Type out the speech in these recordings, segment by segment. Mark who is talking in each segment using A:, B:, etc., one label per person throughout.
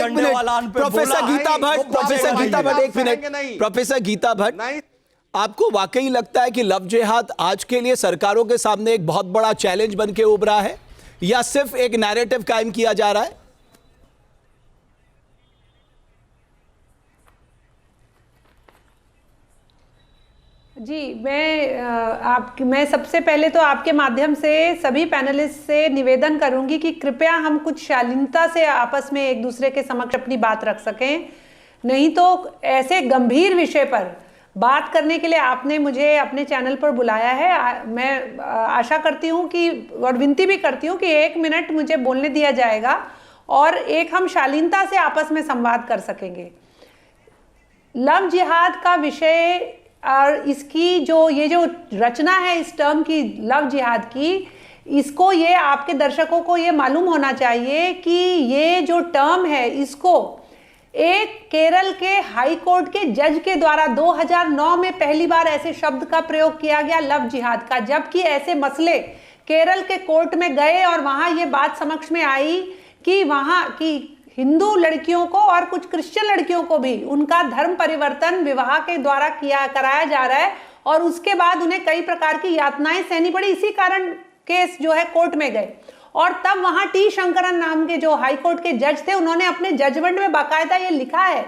A: झंडे वालान पे
B: professor Gita Bhatt, professor Gita Bhatt, एक मिनट।
C: नहीं।
B: प्रोफेसर गीता भट्ट, आपको वाकई लगता है कि लव जिहाद आज के लिए सरकारों के सामने एक बहुत बड़ा चैलेंज बन के उभरा है, या सिर्फ एक नैरेटिव कायम किया जा रहा है?
D: जी, मैं सबसे पहले तो आपके माध्यम से सभी पैनलिस्ट से निवेदन करूंगी कि कृपया हम कुछ शालीनता से आपस में एक दूसरे के समक्ष अपनी बात रख सकें। नहीं तो ऐसे गंभीर विषय पर बात करने के लिए आपने मुझे अपने चैनल पर बुलाया है। मैं आशा करती हूं कि, और विनती भी करती हूं कि 1 मिनट मुझे बोलने दिया जाएगा और एक हम शालीनता से आपस में संवाद कर सकेंगे। लव जिहाद का विषय और इसकी ये जो रचना है इस टर्म की, लव जिहाद की, इसको ये आपके दर्शकों को ये मालूम होना चाहिए कि ये जो टर्म है इसको एक केरल के हाई कोर्ट के जज के द्वारा 2009 में पहली बार ऐसे शब्द का प्रयोग किया गया, लव जिहाद का। जबकि ऐसे मसले केरल के कोर्ट में गए और वहां ये बात समक्ष में आई कि वहां की हिंदू लड़कियों को और कुछ क्रिश्चियन लड़कियों को भी उनका धर्म परिवर्तन विवाह के द्वारा कराया जा रहा है और उसके बाद उन्हें कई प्रकार की यातनाएं सहनी पड़ी। इसी कारण केस जो है कोर्ट में गए और तब वहां टी शंकरन नाम के जो हाई कोर्ट के जज थे, उन्होंने अपने जजमेंट में बाकायदा ये लिखा है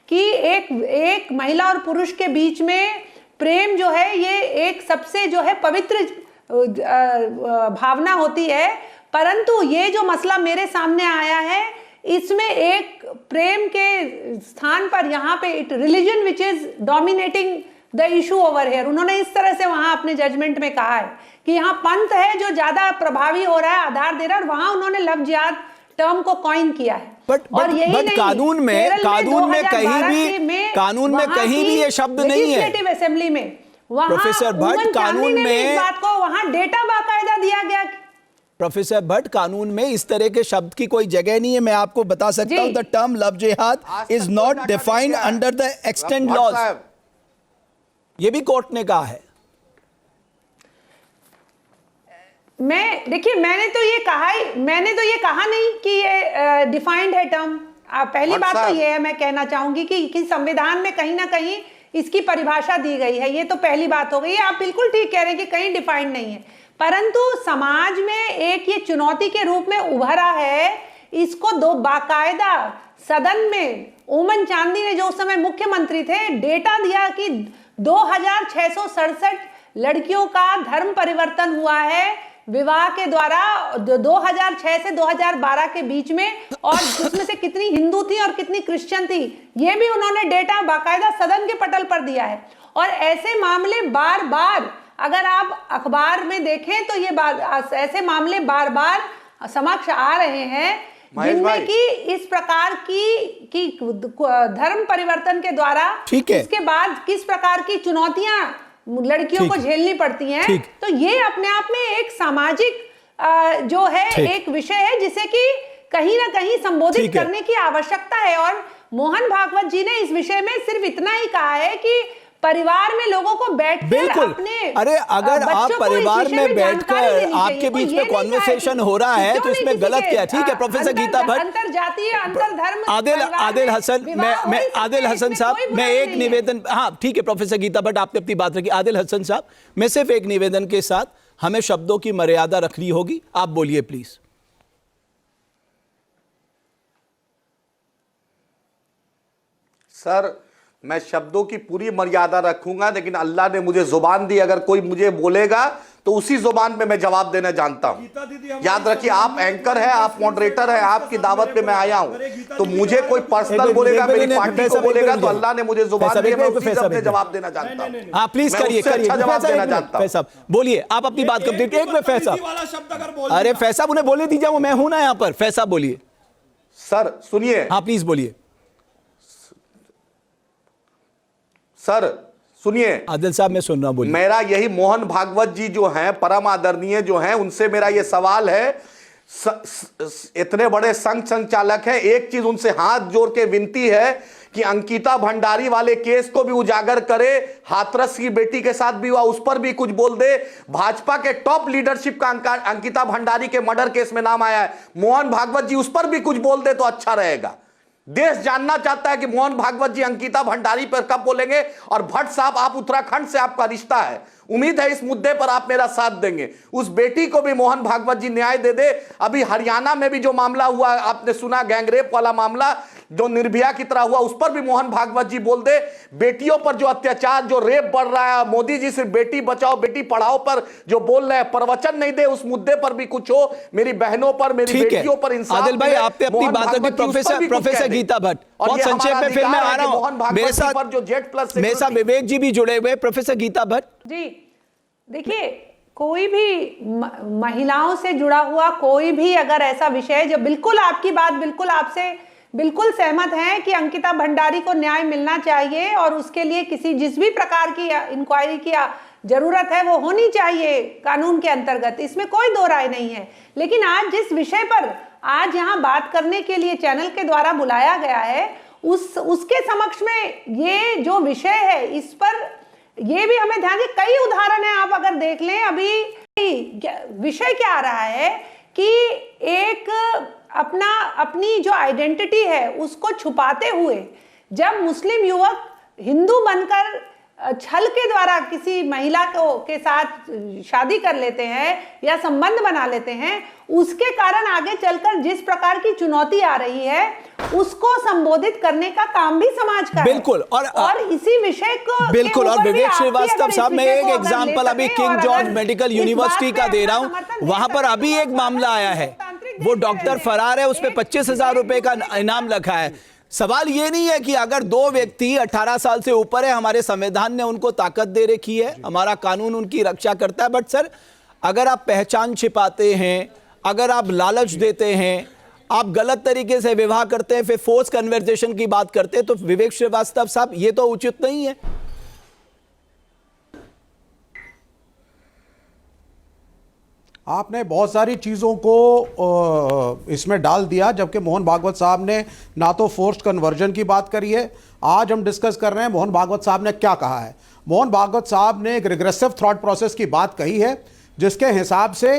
D: कि एक महिला और पुरुष के बीच में प्रेम जो है ये एक सबसे जो है पवित्र भावना होती है। परंतु ये जो मसला मेरे सामने आया है इसमें एक प्रेम के स्थान पर यहाँ पे religion which is dominating the issue over here. उन्होंने इस तरह से वहां अपने जजमेंट में कहा है कि यहाँ पंथ है जो ज्यादा प्रभावी हो रहा है, आधार दे रहा है, और वहां उन्होंने लव जिहाद टर्म को कॉइन किया है।
B: और यही नहीं, कानून में कहीं भी ये शब्द नहीं है।
D: लेजिस्लेटिव असेंबली में
B: प्रोफेसर भट्ट, कानून में
D: इस बात को वहां डेटा बाकायदा दिया गया।
B: प्रोफेसर भट्ट, कानून में इस तरह के शब्द की कोई जगह नहीं है। मैं आपको बता सकता हूं, the term love jihad is not defined under the extent laws. ये भी कोर्ट ने कहा है।
D: देखिए, मैंने तो ये कहा नहीं कि ये डिफाइंड है टर्म। पहली बात तो ये है, मैं कहना चाहूंगी कि संविधान में कहीं ना कहीं इसकी परिभाषा दी गई है। ये तो पहली बात हो गई है। आप बिल्कुल ठीक कह रहे हैं कि कहीं डिफाइंड नहीं है, परंतु समाज में एक ये चुनौती के रूप में उभरा है। इसको दो बाकायदा सदन में ओमन चांदी ने, जो उस समय मुख्यमंत्री थे, डेटा दिया कि 2667 लड़कियों का धर्म परिवर्तन हुआ है विवाह के द्वारा 2006 से 2012 के बीच में, और उसमें से कितनी हिंदू थी और कितनी क्रिश्चियन थी, ये भी उन्होंने डेटा बाकायदा सदन के पटल पर दिया है। और ऐसे मामले बार बार, अगर आप अखबार में देखें तो ये ऐसे मामले बार बार समक्ष आ रहे हैं जिनमें कि इस प्रकार की धर्म परिवर्तन के द्वारा इसके बाद किस प्रकार की चुनौतियां लड़कियों को झेलनी पड़ती हैं। तो ये अपने आप में एक सामाजिक जो है एक विषय है जिसे कि कहीं ना कहीं संबोधित करने की आवश्यकता है। और मोहन भागवत जी ने इस विषय में सिर्फ इतना ही कहा है कि परिवार में लोगों को बैठकर अपने
B: अगर आप परिवार में बैठकर आपके बीच में कॉन्वर्सेशन हो रहा है तो इसमें गलत क्या है? ठीक है प्रोफेसर गीता भट्ट,
D: अंतरजातीय अंतरधर्म
B: आदिल हसन, मैं आदिल हसन साहब, मैं एक निवेदन, हाँ ठीक है प्रोफेसर गीता भट्ट, आपने अपनी बात रखी। आदिल हसन साहब, मैं सिर्फ एक निवेदन के साथ, हमें शब्दों की मर्यादा रखनी होगी। आप बोलिए प्लीज।
C: सर, मैं शब्दों की पूरी मर्यादा रखूंगा, लेकिन अल्लाह ने मुझे जुबान दी। अगर कोई मुझे बोलेगा तो उसी जुबान पे मैं जवाब देना जानता हूं। याद रखिए, आप एंकर हैं, आप मॉडरेटर हैं, आपकी दावत पे मैं आया हूं। तो मुझे कोई पर्सनल बोलेगा, मेरी पार्टी को बोलेगा, तो अल्लाह ने मुझे जुबान दी, मैं उसी से जवाब देना जानता हूं।
B: हाँ प्लीज करिए,
C: अच्छा जवाब देना जानता हूं।
B: बोलिए, आप अपनी बात कंप्लीट। एक में फैसाब, अरे फैसाब उन्हें बोले दीजिए, वो मैं हूं ना यहाँ पर। फैसाब बोलिए।
C: सर सुनिए,
B: हाँ प्लीज बोलिए।
C: सर सुनिए।
B: आदिल साहब मैं सुन रहा हूं, बोलिए।
C: मेरा यही मोहन भागवत जी जो हैं, परम आदरणीय जो हैं, उनसे मेरा ये सवाल है। इतने बड़े संघ संचालक हैं, एक चीज उनसे हाथ जोड़ के विनती है कि अंकिता भंडारी वाले केस को भी उजागर करे। हाथरस की बेटी के साथ भी हुआ, उस पर भी कुछ बोल दे। भाजपा के टॉप लीडरशिप का अंकिता भंडारी के मर्डर केस में नाम आया है, मोहन भागवत जी उस पर भी कुछ बोल दे तो अच्छा रहेगा। देश जानना चाहता है कि मोहन भागवत जी अंकिता भंडारी पर कब बोलेंगे। और भट्ट साहब, आप उत्तराखंड से आपका रिश्ता है, उम्मीद है इस मुद्दे पर आप मेरा साथ देंगे। उस बेटी को भी मोहन भागवत जी न्याय दे दे। अभी हरियाणा में भी जो मामला हुआ, आपने सुना, गैंगरेप वाला मामला जो निर्भया की तरह हुआ, उस पर भी मोहन भागवत जी बोल दे। बेटियों पर जो अत्याचार, जो रेप बढ़ रहा है, मोदी जी सिर्फ बेटी बचाओ बेटी पढ़ाओ पर जो बोल रहे हैं, प्रवचन नहीं दे, उस मुद्दे पर भी कुछ हो। मेरी बहनों पर, मेरी बेटियों पर इंसाफ।
B: आदिल भाई, आपने अपनी बात रखी। प्रोफेसर गीता भट्ट, बहुत संक्षेप में फिर मैं आ रहा हूं। मेरे साथ विवेक जी भी जुड़े हुए। प्रोफेसर गीता भट्ट
D: जी, देखिए, कोई भी महिलाओं से जुड़ा हुआ कोई भी अगर ऐसा विषय जो बिल्कुल आपकी बात बिल्कुल आपसे बिल्कुल सहमत हैं कि अंकिता भंडारी को न्याय मिलना चाहिए और उसके लिए जिस भी प्रकार की इंक्वायरी की जरूरत है वो होनी चाहिए कानून के अंतर्गत, इसमें कोई दो राय नहीं है। लेकिन आज जिस विषय पर आज यहाँ बात करने के लिए चैनल के द्वारा बुलाया गया है, उसके समक्ष में ये जो विषय है, इस पर ये भी हमें ध्यान दें। कई उदाहरण है, आप अगर देख लें, अभी विषय क्या आ रहा है कि एक अपनी जो आइडेंटिटी है उसको छुपाते हुए जब मुस्लिम युवक हिंदू बनकर छल के द्वारा किसी महिला के साथ शादी कर लेते हैं या संबंध बना लेते हैं, उसके कारण आगे चलकर जिस प्रकार की चुनौती आ रही है उसको संबोधित करने का काम भी समाज का
B: बिल्कुल
D: है। और इसी विषय को
B: बिल्कुल। और विवेक श्रीवास्तव साहब, मैं एक एग्जांपल अभी किंग जॉर्ज मेडिकल यूनिवर्सिटी का दे रहा हूं। वहां पर अभी एक मामला आया है, वो डॉक्टर फरार है, उस पर 25,000 रुपए का इनाम रखा है। सवाल ये नहीं है कि अगर दो व्यक्ति 18 साल से ऊपर है, हमारे संविधान ने उनको ताकत दे रखी है, हमारा कानून उनकी रक्षा करता है, बट सर अगर आप पहचान छिपाते हैं, अगर आप लालच देते हैं, आप गलत तरीके से विवाह करते हैं, फिर फोर्स कन्वर्सेशन की बात करते हैं, तो विवेक श्रीवास्तव साहब ये तो उचित नहीं है।
A: आपने बहुत सारी चीज़ों को इसमें डाल दिया, जबकि मोहन भागवत साहब ने ना तो फोर्स्ड कन्वर्जन की बात करी है। आज हम डिस्कस कर रहे हैं मोहन भागवत साहब ने क्या कहा है। मोहन भागवत साहब ने एक रिग्रेसिव थॉट प्रोसेस की बात कही है, जिसके हिसाब से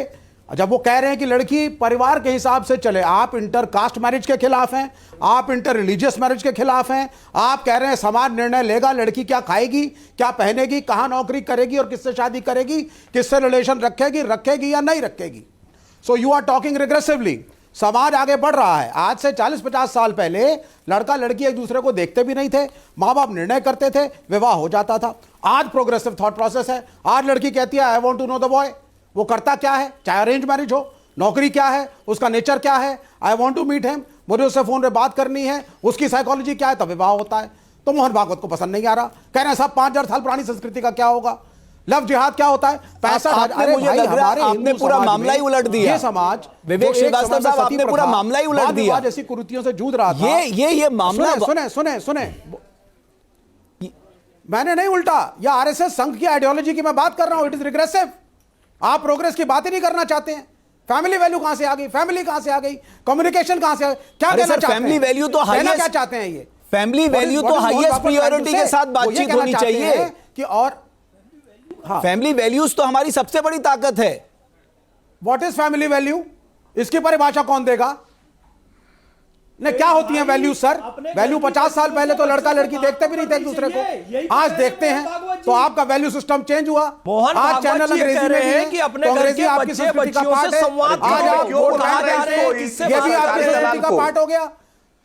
A: जब वो कह रहे हैं कि लड़की परिवार के हिसाब से चले, आप इंटर कास्ट मैरिज के खिलाफ हैं, आप इंटर रिलीजियस मैरिज के खिलाफ हैं, आप कह रहे हैं समाज निर्णय लेगा लड़की क्या खाएगी, क्या पहनेगी, कहाँ नौकरी करेगी और किससे शादी करेगी, किससे रिलेशन रखेगी या नहीं रखेगी। So you are talking regressively. समाज आगे बढ़ रहा है। आज से 40-50 साल पहले लड़का लड़की एक दूसरे को देखते भी नहीं थे, माँ बाप निर्णय करते थे, विवाह हो जाता था। आज प्रोग्रेसिव थॉट प्रोसेस है। आज लड़की कहती है I want to know the boy, वो करता क्या है, चाहे अरेंज मैरिज हो, नौकरी क्या है, उसका नेचर क्या है, I want to meet him, मुझे उससे फोन पे बात करनी है, उसकी साइकोलॉजी क्या है, तब विवाह होता है। तो मोहन भागवत को पसंद नहीं आ रहा, कह रहे हैं साहब 5000 साल पुरानी संस्कृति का क्या होगा, लव जिहाद क्या होता है, 65।
B: अरे भाई, हमारे आपने पूरा मामला ही उलट दिया।
A: ये समाज,
B: विवेक श्रीवास्तव साहब, आपने पूरा मामला ही उलट दिया।
A: जैसी कुरीतियों से जूझ रहा था।
B: ये मामला,
A: सुने, मैंने नहीं उल्टा, या आरएसएस संघ की आइडियोलॉजी की मैं बात कर रहा हूं। It is regressive. आप प्रोग्रेस की बात ही नहीं करना चाहते हैं। फैमिली वैल्यू कहां से आ गई, फैमिली कहां से आ गई, कम्युनिकेशन कहां से आ गई, क्या कहना चाहते हैं?
B: फैमिली वैल्यू तो
A: हाईएस्ट, क्या चाहते हैं ये?
B: फैमिली वैल्यू तो हाईएस्ट प्रायोरिटी के साथ बातचीत होनी चाहिए
A: कि और
B: हाँ, फैमिली वैल्यूज तो हमारी सबसे बड़ी ताकत है।
A: व्हाट इज फैमिली वैल्यू, इसकी परिभाषा कौन देगा? ने क्या होती है वैल्यू सर? वैल्यू 50 साल पहले तो लड़का लड़की देखते भी नहीं थे एक दूसरे को, आज देखते हैं। तो आपका वैल्यू सिस्टम चेंज हुआ। आज चैनल अंग्रेजी में है कि अपने अंग्रेजी आपकी संस्कृति का पार्ट है। आज आप वोट बैंक ये भी आपकी संस्कृति का पार्ट हो गया।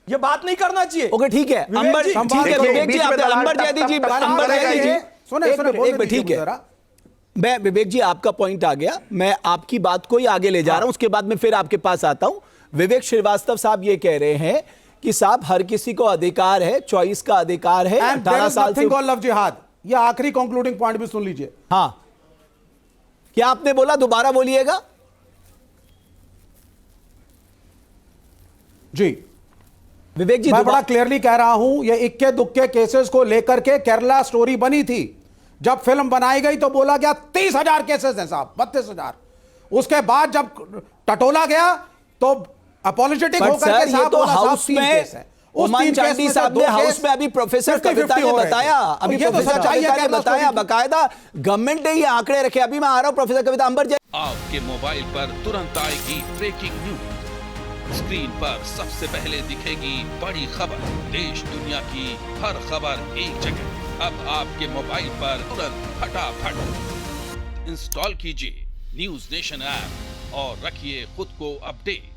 E: ये बात नहीं करना चाहिए।
B: ओके, ठीक है अंबर जी, ठीक है विवेक जी, अंबर जयदी जी, अंबर जयदी जी,
A: सुने
B: ठीक है। मैं विवेक जी, आपका पॉइंट आ गया, मैं आपकी बात को ही आगे ले जा रहा हूं, उसके बाद में फिर आपके पास आता हूं। विवेक श्रीवास्तव साहब ये कह रहे हैं कि साहब हर किसी को अधिकार है, चॉइस का अधिकार है। 18 साल से
A: लव जिहाद, ये आखिरी कंक्लूडिंग पॉइंट भी सुन लीजिए।
B: हाँ, क्या आपने बोला, दोबारा बोलिएगा।
A: जी
B: विवेक जी,
A: मैं बड़ा क्लियरली कह रहा हूं, ये इक्के दुक्के केसेस को लेकर के केरला स्टोरी बनी थी। जब फिल्म बनाई गई तो बोला गया 30,000 केसेस हैं साहब, 32,000। उसके बाद जब टटोला गया तो अपॉलोजेटिक होकर के साहब
B: तो
A: बोला
B: हाउस में ओमान चांदी साहब ने हाउस में अभी प्रोफेसर कविता ने बताया, अभी प्रोफेसर कविता ने बताया, बाकायदा गवर्नमेंट ने ये आंकड़े रखे। अभी मैं आ रहा हूं प्रोफेसर कविता। अंबर जी,
F: आपके मोबाइल पर तुरंत आएगी ब्रेकिंग न्यूज, स्क्रीन पर सबसे पहले दिखेगी बड़ी खबर, देश दुनिया की हर खबर एक जगह। अब आपके मोबाइल पर तुरंत फटाफट इंस्टॉल कीजिए न्यूज नेशन ऐप और रखिए खुद को अपडेट।